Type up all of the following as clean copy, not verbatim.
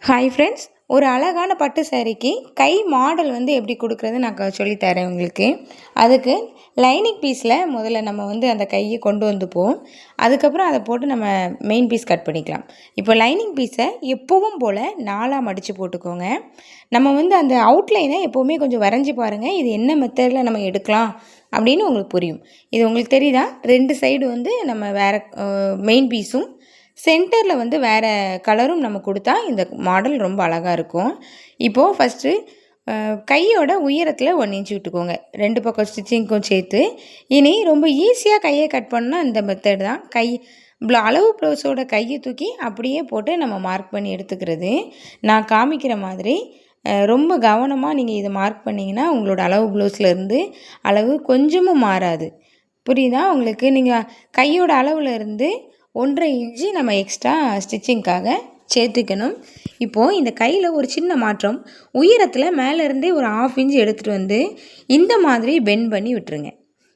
Hi friends, ஒரு அழகான பட்டு சாரீக்கு கை மாடல் எப்படி கொடுக்குறது நான் சொல்லித்தரேன் உங்களுக்கு. அதுக்கு லைனிங் பீஸில் முதல்ல நம்ம அந்த கையை கொண்டு வந்துப்போம். அதுக்கப்புறம் அதை போட்டு நம்ம மெயின் பீஸ் கட் பண்ணிக்கலாம். இப்போ லைனிங் பீஸை எப்பவும் போல் 4ஆக மடித்து போட்டுக்கோங்க. நம்ம அந்த அவுட்லைனை எப்போவுமே கொஞ்சம் வரைஞ்சி பாருங்கள். இது என்ன மெத்தடில் நம்ம எடுக்கலாம் அப்படின்னு உங்களுக்கு புரியும். இது உங்களுக்கு தெரியுதா? 2 சைடு நம்ம வேறு மெயின் பீஸும் சென்டரில் வேறு கலரும் நம்ம கொடுத்தா இந்த மாடல் ரொம்ப அழகாக இருக்கும். இப்போது ஃபஸ்ட்டு கையோட உயரத்தில் 1 இன்ச் விட்டுக்கோங்க, 2 பக்கம் ஸ்டிச்சிங்க்கும் சேர்த்து. இனி ரொம்ப ஈஸியாக கையை கட் பண்ணால் இந்த மெத்தட் தான். அளவு ப்ளவுஸோட கையை தூக்கி அப்படியே போட்டு நம்ம மார்க் பண்ணி எடுத்துக்கிறது. நான் காமிக்கிற மாதிரி ரொம்ப கவனமாக நீங்கள் இதை மார்க் பண்ணிங்கன்னா உங்களோட அளவு ப்ளவுஸ்லேருந்து அளவு கொஞ்சமும் மாறாது. புரியுதா உங்களுக்கு? நீங்கள் கையோட அளவில் இருந்து 1.5 இன்ச்சு நம்ம எக்ஸ்ட்ரா ஸ்டிச்சிங்க்காக சேர்த்துக்கணும். இப்போது இந்த கையில் ஒரு சின்ன மாற்றம், உயரத்தில் மேலேருந்தே ஒரு 1/2 இன்ச்சு எடுத்துகிட்டு இந்த மாதிரி பெண்ட் பண்ணி விட்டுருங்க.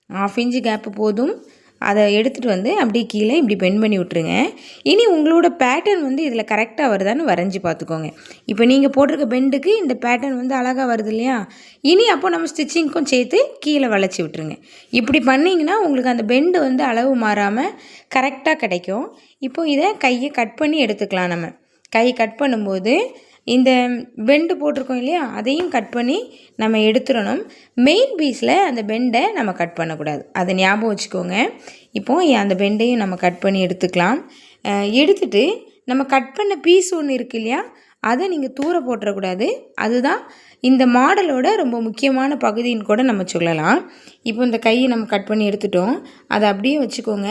1/2 இன்ச்சு கேப்பு போதும். அதை எடுத்துகிட்டு அப்படியே கீழே இப்படி பெண்ட் பண்ணி விட்டுருங்க. இனி உங்களோட பேட்டர்ன் இதில் கரெக்டாக வருதான்னு வரைஞ்சி பார்த்துக்கோங்க. இப்போ நீங்கள் போட்டிருக்க பெண்டுக்கு இந்த பேட்டர்ன் அழகாக வருது இல்லையா? இனி அப்போ நம்ம ஸ்டிச்சிங்க்கும் சேர்த்து கீழே வளைச்சி விட்டுருங்க. இப்படி பண்ணிங்கன்னா உங்களுக்கு அந்த பெண்டு அளவு மாறாமல் கரெக்டாக கிடைக்கும். இப்போது இதை கையை கட் பண்ணி எடுத்துக்கலாம். நம்ம கை கட் பண்ணும்போது இந்த பெண்டு போட்டிருக்கோம் இல்லையா, அதையும் கட் பண்ணி நம்ம எடுத்துடணும். மெயின் பீஸில் அந்த பெண்டை நம்ம கட் பண்ணக்கூடாது, அதை ஞாபகம் வச்சுக்கோங்க. இப்போது அந்த பெண்டையும் நம்ம கட் பண்ணி எடுத்துக்கலாம். எடுத்துட்டு நம்ம கட் பண்ண பீஸ் ஒன்று இருக்குது இல்லையா, அதை நீங்கள் தூர போட்டுறக்கூடாது. அதுதான் இந்த மாடலோட ரொம்ப முக்கியமான பகுதின்னு கூட நம்ம சொல்லலாம். இப்போ இந்த கையை நம்ம கட் பண்ணி எடுத்துட்டோம், அதை அப்படியே வச்சுக்கோங்க.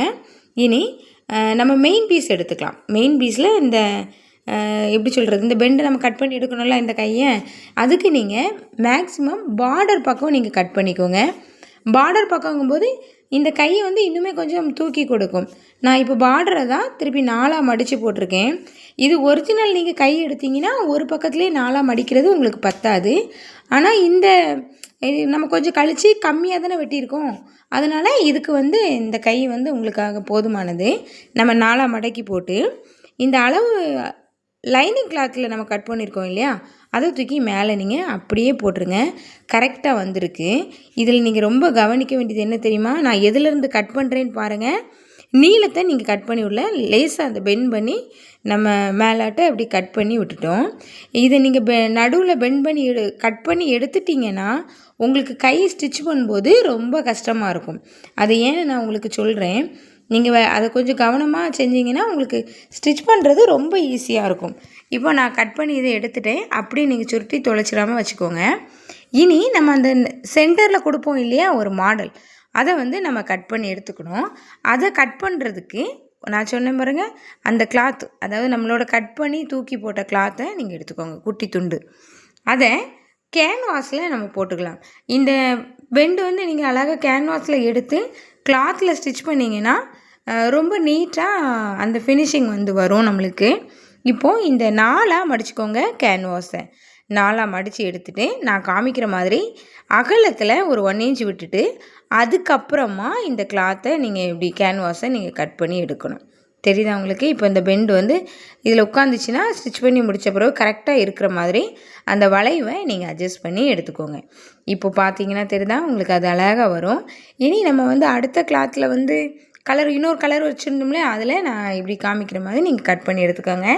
இனி நம்ம மெயின் பீஸ் எடுத்துக்கலாம். மெயின் பீஸில் இந்த எப்படி சொல்கிறது, இந்த பெண்டை நம்ம கட் பண்ணி எடுக்கணும்ல இந்த கையை, அதுக்கு நீங்கள் மேக்ஸிமம் பார்டர் பக்கம் நீங்கள் கட் பண்ணிக்கோங்க. பார்டர் பக்கங்கும்போது இந்த கையை இன்னுமே கொஞ்சம் தூக்கி கொடுக்கும். நான் இப்போ பார்டரை தான் திருப்பி 4ஆக மடித்து போட்டிருக்கேன். இது ஒரிஜினல் நீங்கள் கை எடுத்திங்கன்னா ஒரு பக்கத்துலேயே 4ஆக மடிக்கிறது உங்களுக்கு பத்தாது. ஆனால் நம்ம கொஞ்சம் கழித்து கம்மியாக தானே வெட்டியிருக்கோம், அதனால் இதுக்கு இந்த கை உங்களுக்காக போதுமானது. நம்ம 4ஆக மடக்கி போட்டு இந்த அளவு லைனிங் கிளாத்தில் நம்ம கட் பண்ணியிருக்கோம் இல்லையா, அதை தூக்கி மேலே நீங்கள் அப்படியே போட்டுருங்க. கரெக்டாக வந்திருக்கு. இதில் நீங்கள் ரொம்ப கவனிக்க வேண்டியது என்ன தெரியுமா? நான் எதுலேருந்து கட் பண்ணுறேன்னு பாருங்கள். நீளத்தை நீங்கள் கட் பண்ணி விடல, லேசாக அந்த பெண்ட் பண்ணி நம்ம மேலாட்ட அப்படி கட் பண்ணி விட்டுட்டோம். இதை நீங்கள் நடுவில் பெண்ட் பண்ணி கட் பண்ணி எடுத்துட்டிங்கன்னா உங்களுக்கு கை ஸ்டிச் பண்ணும்போது ரொம்ப கஷ்டமாக இருக்கும். அது ஏன்னு நான் உங்களுக்கு சொல்கிறேன். நீங்கள் அதை கொஞ்சம் கவனமாக செஞ்சிங்கன்னா உங்களுக்கு ஸ்டிச் பண்ணுறது ரொம்ப ஈஸியாக இருக்கும். இப்போ நான் கட் பண்ணி இதை எடுத்துகிட்டேன். அப்படியே நீங்கள் சுருட்டி தொலைச்சிடாமல் வச்சுக்கோங்க. இனி நம்ம அந்த சென்டரில் கொடுப்போம் இல்லையா ஒரு மாடல், அதை நம்ம கட் பண்ணி எடுத்துக்கணும். அதை கட் பண்ணுறதுக்கு நான் சொன்னேன் பாருங்க, அந்த கிளாத், அதாவது நம்மளோட கட் பண்ணி தூக்கி போட்ட கிளாத்தை நீங்கள் எடுத்துக்கோங்க, குட்டி துண்டு. அதை கேன்வாஸில் நம்ம போட்டுக்கலாம். இந்த பெண்டு நீங்கள் அழகாக கேன்வாஸில் எடுத்து கிளாத்தில் ஸ்டிச் பண்ணிங்கன்னா ரொம்ப நீட்டாக அந்த ஃபினிஷிங் வரும் நம்மளுக்கு. இப்போது இந்த 4ஆக மடிச்சுக்கோங்க. கேன்வாஸை 4ஆக மடித்து எடுத்துகிட்டு நான் காமிக்கிற மாதிரி அகலத்தில் ஒரு 1 இன்ச் விட்டுட்டு அதுக்கப்புறமா இந்த கிளாத்தை நீங்கள் இப்படி கேன்வாஸை நீங்கள் கட் பண்ணி எடுக்கணும். தெரியுதா உங்களுக்கு? இப்போ இந்த பெண்டு இதில் உட்காந்துச்சுன்னா ஸ்டிச் பண்ணி முடித்த பிறகு கரெக்டாக இருக்கிற மாதிரி அந்த வளைவை நீங்கள் அட்ஜஸ்ட் பண்ணி எடுத்துக்கோங்க. இப்போ பார்த்தீங்கன்னா தெரியுதா உங்களுக்கு? அது அழகாக வரும். இனி நம்ம அடுத்த கிளாத்தில் இன்னொரு கலர் வச்சுருந்தோம்லே, அதில் நான் இப்படி காமிக்கிற மாதிரி நீங்கள் கட் பண்ணி எடுத்துக்கோங்க.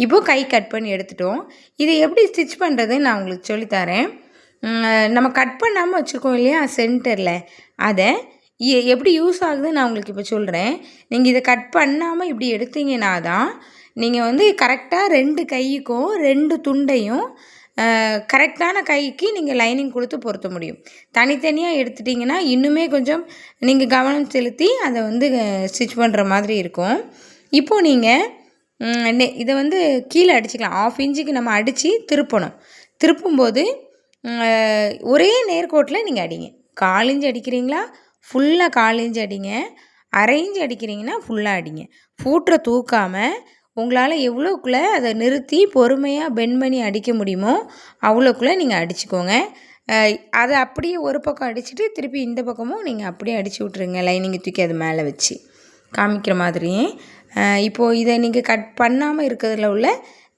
இப்போது கை கட் பண்ணி எடுத்துட்டோம். இதை எப்படி ஸ்டிச் பண்ணுறதுன்னு நான் உங்களுக்கு சொல்லித்தரேன். நம்ம கட் பண்ணாமல் வச்சுருக்கோம் இல்லையா சென்டரில், அதை எப்படி யூஸ் ஆகுதுன்னு நான் உங்களுக்கு இப்போ சொல்கிறேன். நீங்கள் இதை கட் பண்ணாமல் இப்படி எடுத்தீங்கன்னா தான் நீங்கள் கரெக்டாக 2 கைக்கும் 2 துண்டையும் கரெக்டான கைக்கு நீங்கள் லைனிங் கொடுத்து பொருத்த முடியும். தனித்தனியாக எடுத்துட்டிங்கன்னா இன்னுமே கொஞ்சம் நீங்கள் கவனம் செலுத்தி அதை ஸ்டிச் பண்ணுற மாதிரி இருக்கும். இப்போது நீங்கள் இதை கீழே அடிச்சுக்கலாம். 1/2 இன்ச்சுக்கு நம்ம அடித்து திருப்பணும். திருப்பும்போது ஒரே நேர்கோட்டில் நீங்கள் அடிங்க. 1/4 இன்ச்சு அடிக்கிறீங்களா, ஃபுல்லாக 1/4 இன்ச்சு அடிங்க. 1/2 இன்ச்சு அடிக்கிறீங்கன்னா ஃபுல்லாக அடிங்க. ஃபூட்டரை தூக்காமல் உங்களால் எவ்வளோக்குள்ளே அதை நிறுத்தி பொறுமையாக பெண்ட் பண்ணி அடிக்க முடியுமோ அவ்வளோக்குள்ளே நீங்கள் அடிச்சுக்கோங்க. அதை அப்படியே ஒரு பக்கம் அடிச்சுட்டு திருப்பி இந்த பக்கமும் நீங்கள் அப்படியே அடித்து விட்ருங்க. லைனிங்கை தூக்கி அது மேலே வச்சு காமிக்கிற மாதிரியே. இப்போது இதை நீங்கள் கட் பண்ணாமல் இருக்கிறதுல உள்ள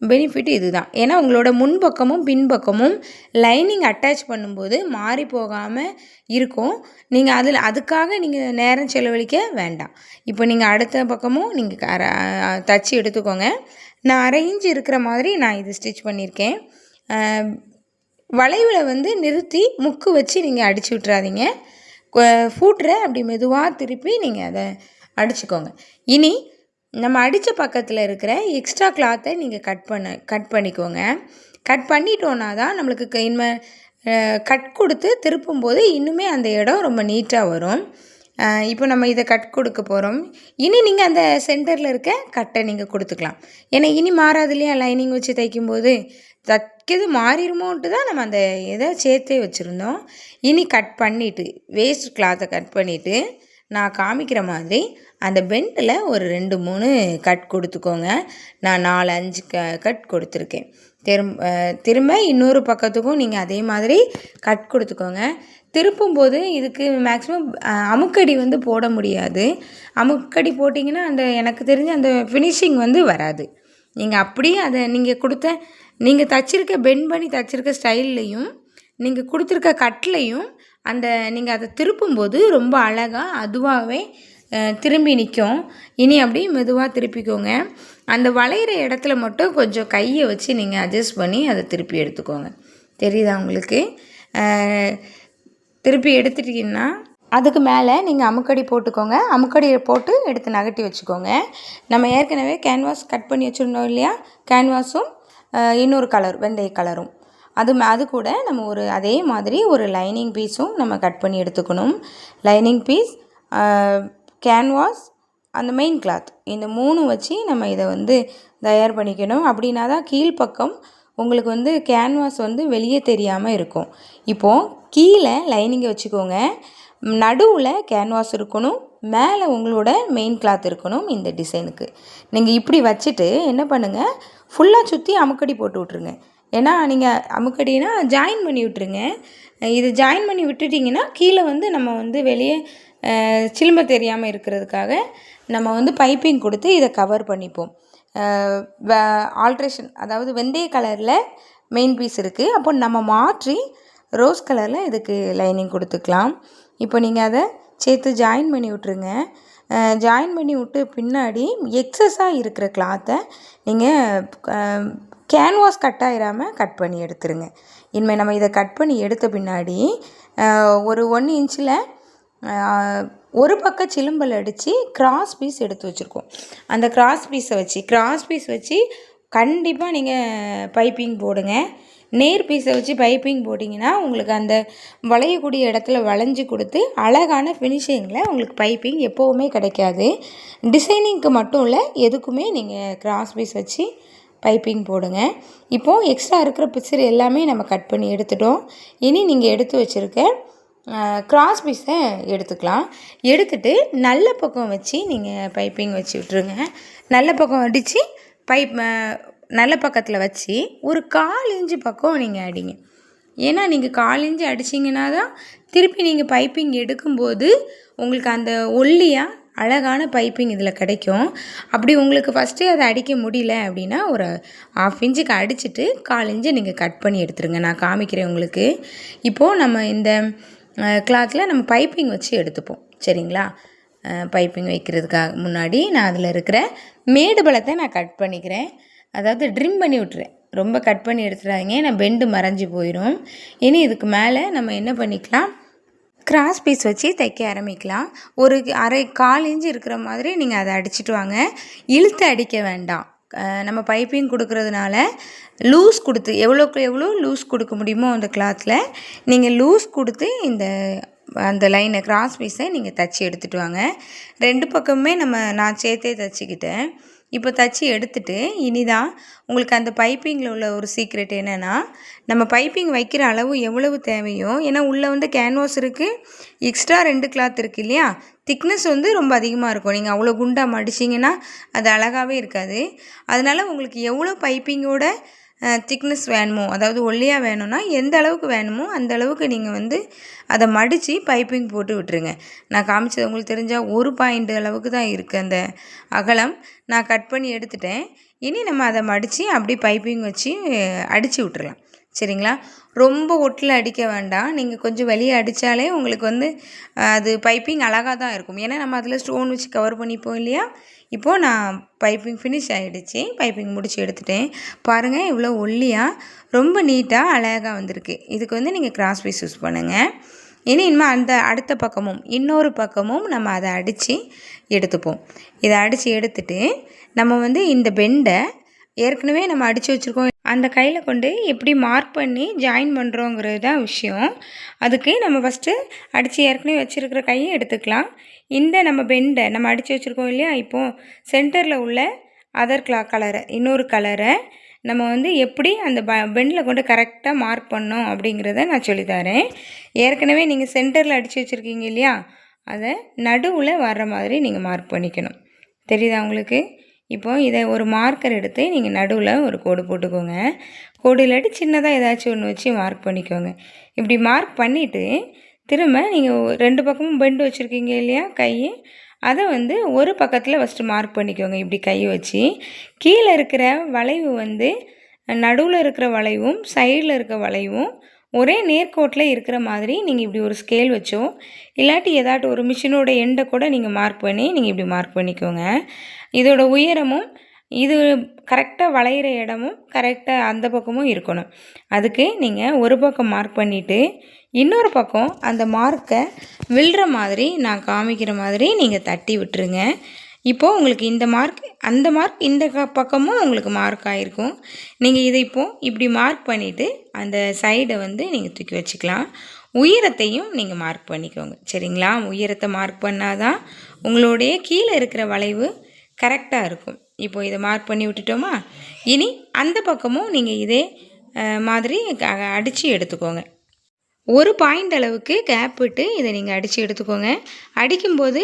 பெனிஃபிட் இதுதான். ஏன்னா உங்களோட முன்பக்கமும் பின்பக்கமும் லைனிங் அட்டாச் பண்ணும்போது மாறி போகாமல் இருக்கும். நீங்கள் அதுக்காக நீங்கள் நேரம் செலவழிக்க வேண்டாம். இப்போ நீங்கள் அடுத்த பக்கமும் நீங்கள் தச்சு எடுத்துக்கோங்க. நான் அரை இன்ச் இருக்கிற மாதிரி நான் இது ஸ்டிச் பண்ணியிருக்கேன். வளைவில் வந்து நிறுத்தி முக்கு வச்சு நீங்கள் அடித்து விட்றாதீங்க. ஃபூட்டரை அப்படி மெதுவாக திருப்பி நீங்கள் அதை அடிச்சுக்கோங்க. இனி நம்ம அடித்த பக்கத்தில் இருக்கிற எக்ஸ்ட்ரா கிளாத்தை நீங்கள் கட் பண்ணிக்கோங்க. கட் பண்ணிட்டோன்னா தான் நம்மளுக்கு இனிமேல் கட் கொடுத்து திருப்பும்போது இன்னுமே அந்த இடம் ரொம்ப நீட்டாக வரும். இப்போ நம்ம இதை கட் கொடுக்க போகிறோம். இனி நீங்கள் அந்த சென்டரில் இருக்க கட்டை நீங்கள் கொடுத்துக்கலாம். ஏன்னா இனி மாறாது இல்லையா, லைனிங் வச்சு தைக்கும்போது தைக்கிறது மாறிடுமோன்ட்டு தான் நம்ம அந்த இதை சேர்த்தே வச்சுருந்தோம். இனி கட் பண்ணிவிட்டு வேஸ்ட் கிளாத்தை கட் பண்ணிவிட்டு நான் காமிக்கிற மாதிரி அந்த பெண்டில் ஒரு 2-3 கட் கொடுத்துக்கோங்க. நான் 4-5 கட் கொடுத்துருக்கேன். திரும்ப இன்னொரு பக்கத்துக்கும் நீங்கள் அதே மாதிரி கட் கொடுத்துக்கோங்க. திருப்பும்போது இதுக்கு மேக்ஸிமம் அமுக்கடி வந்து போட முடியாது. அமுக்கடி போட்டிங்கன்னா எனக்கு தெரிஞ்ச அந்த ஃபினிஷிங் வந்து வராது. நீங்கள் அப்படியே அதை நீங்கள் தச்சிருக்க பெண்ட் பண்ணி தச்சிருக்க ஸ்டைல்லையும் நீங்கள் கொடுத்துருக்க கட்லையும் நீங்கள் அதை திருப்பும்போது ரொம்ப அழகாக அதுவாகவே திரும்பி நிற்கும். இனி அப்படியே மெதுவாக திருப்பிக்கோங்க. அந்த வளையிற இடத்துல மட்டும் கொஞ்சம் கையை வச்சு நீங்கள் அட்ஜஸ்ட் பண்ணி அதை திருப்பி எடுத்துக்கோங்க. தெரியுதா உங்களுக்கு? திருப்பி எடுத்துட்டிங்கன்னா அதுக்கு மேலே நீங்கள் அமுக்கடி போட்டுக்கோங்க. அமுக்கடியை போட்டு எடுத்து நகட்டி வச்சுக்கோங்க. நம்ம ஏற்கனவே கேன்வாஸ் கட் பண்ணி வச்சுருந்தோம் இல்லையா, கேன்வாஸும் இன்னொரு கலர் வெந்தய கலரும் அது கூட நம்ம அதே மாதிரி ஒரு லைனிங் பீஸும் நம்ம கட் பண்ணி எடுத்துக்கணும். லைனிங் பீஸ், கேன்வாஸ், அந்த மெயின் கிளாத், இந்த 3 வச்சு நம்ம இதை வந்து தயார் பண்ணிக்கணும். அப்படின்னா தான் கீழ்ப்பக்கம் உங்களுக்கு வந்து கேன்வாஸ் வந்து வெளியே தெரியாமல் இருக்கும். இப்போது கீழே லைனிங்கை வச்சுக்கோங்க. நடுவில் கேன்வாஸ் இருக்கணும், மேலே உங்களோட மெயின் கிளாத் இருக்கணும். இந்த டிசைனுக்கு நீங்கள் இப்படி வச்சுட்டு என்ன பண்ணுங்கள், ஃபுல்லாக சுற்றி அமுக்கடி போட்டு விட்ருங்க. ஏன்னா நீங்கள் அமுக்கடினா ஜாயின் பண்ணி விட்டுருங்க. இது ஜாயின் பண்ணி விட்டுட்டிங்கன்னா கீழே வந்து நம்ம வந்து வெளியே சிலும்ப தெரியாமல் இருக்கிறதுக்காக நம்ம வந்து பைப்பிங் கொடுத்து இதை கவர் பண்ணிப்போம். ஆல்ட்ரேஷன், அதாவது வெந்தய கலரில் மெயின் பீஸ் இருக்குது. அப்போ நம்ம மாற்றி ரோஸ் கலரில் இதுக்கு லைனிங் கொடுத்துக்கலாம். இப்போ நீங்கள் அதை சேர்த்து ஜாயின் பண்ணி விட்ருங்க. ஜாயின் பண்ணி விட்டு பின்னாடி எக்ஸஸாக இருக்கிற கிளாத்தை நீங்கள் கேன்வாஸ் கட் ஆகிடாமல் கட் பண்ணி எடுத்துருங்க. இனிமேல் நம்ம இதை கட் பண்ணி எடுத்த பின்னாடி ஒரு 1 இன்ச்சில் ஒரு பக்கம் சிலும்பல் அடித்து கிராஸ் பீஸ் எடுத்து வச்சுருக்கோம். அந்த கிராஸ் பீஸ் வச்சு கண்டிப்பாக நீங்கள் பைப்பிங் போடுங்க. நேர் பீஸை வச்சு பைப்பிங் போட்டிங்கன்னா உங்களுக்கு அந்த வளையக்கூடிய இடத்துல வளைஞ்சி கொடுத்து அழகான ஃபினிஷிங்கில் உங்களுக்கு பைப்பிங் எப்போவுமே கிடைக்காது. டிசைனிங்க்கு மட்டும் இல்லை, எதுக்குமே நீங்கள் கிராஸ் பீஸ் வச்சு பைப்பிங் போடுங்க. இப்போது எக்ஸ்ட்ரா இருக்கிற பிக்சர் எல்லாமே நம்ம கட் பண்ணி எடுத்துட்டோம். இனி நீங்கள் எடுத்து வச்சுருக்க கிராஸ் பீஸை எடுத்துக்கலாம். எடுத்துகிட்டு நல்ல பக்கம் வச்சு நீங்கள் பைப்பிங் வச்சு விட்ருங்க. நல்ல பக்கம் அடித்து நல்ல பக்கத்தில் வச்சு ஒரு 1/4 இன்ச்சு பக்கம் நீங்கள் அடிங்க. ஏன்னா நீங்கள் 1/4 இன்ச்சு அடிச்சிங்கன்னா தான் திருப்பி நீங்கள் பைப்பிங் எடுக்கும்போது உங்களுக்கு அந்த ஒல்லியாக அழகான பைப்பிங் இதில் கிடைக்கும். அப்படி உங்களுக்கு ஃபஸ்ட்டே அதை அடிக்க முடியல அப்படின்னா ஒரு 1/2 இன்ச்சுக்கு அடிச்சுட்டு 1/4 இன்ச்சை நீங்கள் கட் பண்ணி எடுத்துருங்க. நான் காமிக்கிறேன் உங்களுக்கு. இப்போது நம்ம இந்த கிளாத்தில் நம்ம பைப்பிங் வச்சு எடுத்துப்போம், சரிங்களா? பைப்பிங் வைக்கிறதுக்காக முன்னாடி நான் அதில் இருக்கிற மேடு பலத்தை நான் கட் பண்ணிக்கிறேன். அதாவது ட்ரிம் பண்ணி விட்டுறேன். ரொம்ப கட் பண்ணி எடுத்துடாதீங்க, நான் பெண்டு மறைஞ்சி போயிடும். இனி இதுக்கு மேலே நம்ம என்ன பண்ணிக்கலாம், கிராஸ் பீஸ் வச்சு தைக்க ஆரம்பிக்கலாம். ஒரு 1/4 இன்ச்சு இருக்கிற மாதிரி நீங்கள் அதை அடிச்சுட்டு வாங்க. இழுத்து அடிக்க வேண்டாம். நம்ம பைப்பிங் கொடுக்கறதுனால லூஸ் கொடுத்து எவ்வளோக்கு எவ்வளோ லூஸ் கொடுக்க முடியுமோ அந்த கிளாத்தில் நீங்கள் லூஸ் கொடுத்து அந்த லைனை கிராஸ் பீஸை நீங்கள் தைச்சி எடுத்துகிட்டு வாங்க. 2 பக்கமுமே நான் சேர்த்தே தைச்சிக்கிட்டேன். இப்போ தைச்சி எடுத்துகிட்டு இனிதான் உங்களுக்கு அந்த பைப்பிங்கில் உள்ள ஒரு சீக்ரெட் என்னென்னா, நம்ம பைப்பிங் வைக்கிற அளவு எவ்வளவு தேவையோ, ஏன்னா உள்ளே வந்து கேன்வாஸ் இருக்குது, எக்ஸ்ட்ரா 2 கிளாத் இருக்குது இல்லையா, திக்னஸ் வந்து ரொம்ப அதிகமாக இருக்கும். நீங்கள் அவ்வளோ குண்டாக மடிச்சிங்கன்னா அது அழகாகவே இருக்காது. அதனால் உங்களுக்கு எவ்வளோ பைப்பிங்கோட திக்னஸ் வேணுமோ, அதாவது ஒல்லியாக வேணும்னா எந்த அளவுக்கு வேணுமோ அந்த அளவுக்கு நீங்கள் வந்து அதை மடித்து பைப்பிங் போட்டு விட்டுருங்க. நான் காமிச்சது உங்களுக்கு தெரிஞ்சால் 1 பாயிண்ட் அளவுக்கு தான் இருக்குது அந்த அகலம். நான் கட் பண்ணி எடுத்துட்டேன். இனி நம்ம அதை மடித்து அப்படியே பைப்பிங் வச்சு அடித்து விட்டுறலாம். சரிங்களா? ரொம்ப ஒட்டில் அடிக்க வேண்டாம். நீங்கள் கொஞ்சம் வெளியே அடித்தாலே உங்களுக்கு வந்து அது பைப்பிங் அழகாக தான் இருக்கும். ஏன்னா நம்ம அதில் ஸ்டோன் வச்சு கவர் பண்ணிப்போம் இல்லையா? இப்போது நான் பைப்பிங் ஃபினிஷ் ஆகிடுச்சு. பைப்பிங் முடித்து எடுத்துட்டேன். பாருங்கள் இவ்வளோ ஒல்லியாக ரொம்ப நீட்டாக அழகாக வந்திருக்கு. இதுக்கு வந்து நீங்கள் கிராஸ் பீஸ் யூஸ் பண்ணுங்கள். இனிமேல் அந்த அடுத்த பக்கமும் இன்னொரு பக்கமும் நம்ம அதை அடித்து எடுத்துப்போம். இதை அடித்து எடுத்துட்டு நம்ம வந்து இந்த பெண்டை ஏற்கனவே நம்ம அடித்து வச்சுருக்கோம் அந்த கையில் கொண்டு எப்படி மார்க் பண்ணி ஜாயின் பண்ணுறோங்கிறது தான் விஷயம். அதுக்கு நம்ம ஃபஸ்ட்டு அடித்து ஏற்கனவே வச்சுருக்கிற கையை எடுத்துக்கலாம். இந்த நம்ம பெண்டை நம்ம அடித்து வச்சுருக்கோம் இல்லையா? இப்போது சென்டரில் உள்ள அதர் கலரை இன்னொரு கலரை நம்ம வந்து எப்படி அந்த பெண்டில் கொண்டு கரெக்டாக மார்க் பண்ணோம் அப்படிங்கிறத நான் சொல்லித்தரேன். ஏற்கனவே நீங்கள் சென்டரில் அடித்து வச்சுருக்கீங்க இல்லையா? அதை நடுவில் வர்ற மாதிரி நீங்கள் மார்க் பண்ணிக்கணும். தெரியுதா உங்களுக்கு? இப்போது இதை ஒரு மார்க்கர் எடுத்து நீங்கள் நடுவில் ஒரு கோடு போட்டுக்கோங்க. கோடு இல்லாட்டி சின்னதாக ஏதாச்சும் ஒன்று வச்சு மார்க் பண்ணிக்கோங்க. இப்படி மார்க் பண்ணிவிட்டு திரும்ப நீங்கள் 2 பக்கமும் பெண்டு வச்சுருக்கீங்க இல்லையா கை, அதை வந்து ஒரு பக்கத்தில் ஃபஸ்ட்டு மார்க் பண்ணிக்கோங்க. இப்படி கையை வச்சு கீழே இருக்கிற வளைவு வந்து நடுவில் இருக்கிற வளைவும் சைடில் இருக்கிற வளைவும் ஒரே நேர்கோட்டில் இருக்கிற மாதிரி நீங்கள் இப்படி ஒரு ஸ்கேல் வச்சோ இல்லாட்டி ஏதாட்டும் ஒரு மிஷினோட எண்டை கூட நீங்கள் மார்க் பண்ணி நீங்கள் இப்படி மார்க் பண்ணிக்கோங்க. இதோட உயரமும் இது கரெக்டாக வளையிற இடமும் கரெக்டாக அந்த பக்கமும் இருக்கணும். அதுக்கு நீங்கள் ஒரு பக்கம் மார்க் பண்ணிவிட்டு இன்னொரு பக்கம் அந்த மார்க்கை விழுற மாதிரி நான் காமிக்கிற மாதிரி நீங்கள் தட்டி விட்டுருங்க. இப்போது உங்களுக்கு இந்த மார்க் அந்த மார்க் இந்த பக்கமும் உங்களுக்கு மார்க் ஆகிருக்கும். நீங்கள் இதை இப்போது இப்படி மார்க் பண்ணிவிட்டு அந்த சைடை வந்து நீங்கள் தூக்கி வச்சுக்கலாம். உயரத்தையும் நீங்கள் மார்க் பண்ணிக்கோங்க. சரிங்களா? உயரத்தை மார்க் பண்ணால் தான் உங்களுடைய கீழே இருக்கிற வளைவு கரெக்டாக இருக்கும். இப்போது இதை மார்க் பண்ணி விட்டுட்டோமா? இனி அந்த பக்கமும் நீங்கள் இதே மாதிரி அடித்து எடுத்துக்கோங்க. ஒரு பாயிண்ட் அளவுக்கு கேப் விட்டு இதை நீங்கள் அடித்து எடுத்துக்கோங்க. அடிக்கும்போது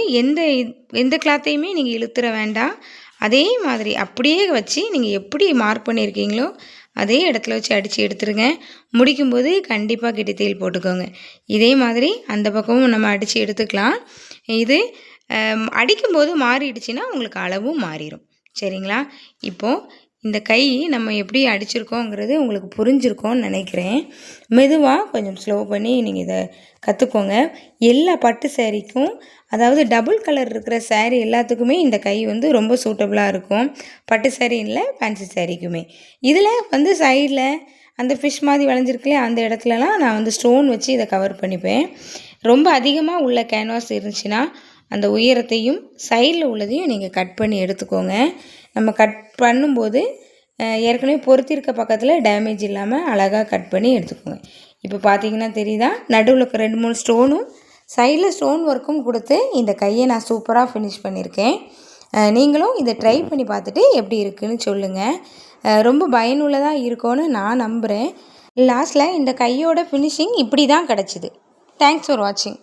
எந்த கிளாத்தையுமே நீங்கள் இழுத்துற வேண்டாம். அதே மாதிரி அப்படியே வச்சு நீங்கள் எப்படி மார்க் பண்ணியிருக்கீங்களோ அதே இடத்துல வச்சு அடித்து எடுத்துருங்க. முடிக்கும்போது கண்டிப்பாக கிட்டித்தேல் போட்டுக்கோங்க. இதே மாதிரி அந்த பக்கமும் நம்ம அடித்து எடுத்துக்கலாம். இது அடிக்கும்போது மாறிடுச்சுன்னா உங்களுக்கு அளவும் மாறிடும். சரிங்களா? இப்போது இந்த கை நம்ம எப்படி அடிச்சிருக்கோங்கிறது உங்களுக்கு புரிஞ்சிருக்கோன்னு நினைக்கிறேன். மெதுவாக கொஞ்சம் ஸ்லோ பண்ணி நீங்கள் இதை கற்றுக்கோங்க. எல்லா பட்டு சேரீக்கும், அதாவது டபுள் கலர் இருக்கிற சேரீ எல்லாத்துக்குமே இந்த கை வந்து ரொம்ப சூட்டபுளாக இருக்கும். பட்டு சேரீ இல்லை, ஃபேன்சி சேரீக்குமே. இதில் வந்து சைடில் அந்த ஃபிஷ் மாதிரி வளைஞ்சிருக்குல்லையே அந்த இடத்துலலாம் நான் வந்து ஸ்டோன் வச்சு இதை கவர் பண்ணிப்பேன். ரொம்ப அதிகமாக உள்ள கேன்வாஸ் இருந்துச்சுன்னா அந்த உயரத்தையும் சைடில் உள்ளதையும் நீங்கள் கட் பண்ணி எடுத்துக்கோங்க. நம்ம கட் பண்ணும்போது ஏற்கனவே பொருத்திருக்க பக்கத்தில் டேமேஜ் இல்லாமல் அழகாக கட் பண்ணி எடுத்துக்கோங்க. இப்போ பார்த்தீங்கன்னா தெரியுதா? நடுவில் இருக்க 2-3 ஸ்டோனும் சைடில் ஸ்டோன் ஒர்க்கும் கொடுத்து இந்த கையை நான் சூப்பராக ஃபினிஷ் பண்ணியிருக்கேன். நீங்களும் இதை ட்ரை பண்ணி பார்த்துட்டு எப்படி இருக்குதுன்னு சொல்லுங்கள். ரொம்ப பயனுள்ளதாக இருக்கும்னு நான் நம்புகிறேன். லாஸ்ட்டில் இந்த கையோட ஃபினிஷிங் இப்படி தான் கிடச்சிது. தேங்க்ஸ் ஃபார் வாட்சிங்.